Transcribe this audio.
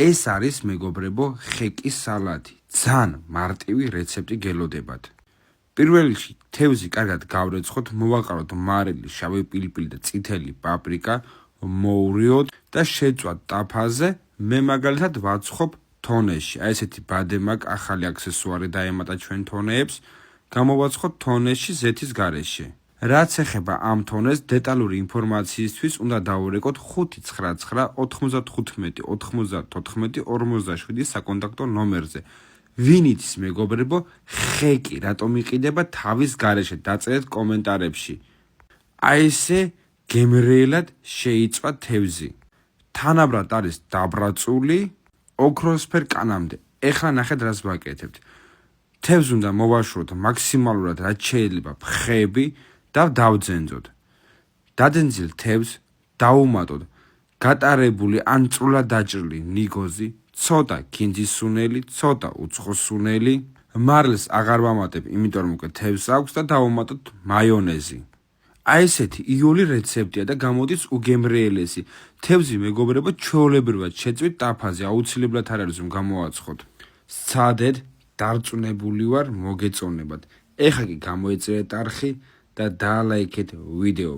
ეს არის მეგობრებო ხეკის სალადი. ძალიან მარტივი რეცეპტი გელოდებათ. პირველ რიგში თევზი კარგად გავრეცხოთ, მოვაყაროთ მარილი, შავი პილპილი და წითელი პაპრიკა, მოურიოთ და შეწვათ ტაფაზე. მე მაგალითად ვაცხობ თონეში. აი ესეთი ბადემაკ ახალი აქსესუარი დაემატა ჩვენ თონეებს. გამოვაცხოთ თონეში ზეთის გარეშე. რაც ეხება ამ თონეს დეტალური ინფორმაციისთვის უნდა დავურეკოთ 599 95 94 47 საკონტაქტო ნომერზე. ვინიც მეგობრებო ხეკი რატომ იყიდება თავის გარეშე დაწერეთ კომენტარებში. აი ესე გემრიელად შეიწვა თევზი. თანაბრად არის დაბრაწული ოქროსფერ კანამდე. ეხლა ნახეთ რას ვაკეთებთ. თევზს უნდა მოვაშოროთ მაქსიმალურად რაც შეიძლება ფხები და დავძენძოთ. დადენძილ თევზს დავუმატოთ გატარებული ან წვრილად დაჭრილი ნიგოზი, ცოტა ქინძის სუნელი, ცოტა უცხო სუნელი. მარილს აღარ ვამატებ, იმიტომ რომ უკვე თევზს აქვს და დავუმატოთ მაიონეზი. აი ესეთი იული რეცეპტია და გამოდის უგემრიელესი. თევზი მეგობრებო ჩვეულებრივად შეწვით ტაფაზე, აუცილებლად არ არის რომ გამოვაცხოთ. სცადეთ, დარწმუნებული ვარ მოგეწონებათ. ეხლა კი გამოეწერეთ არხი და დაალაიქეთ ვიდეო.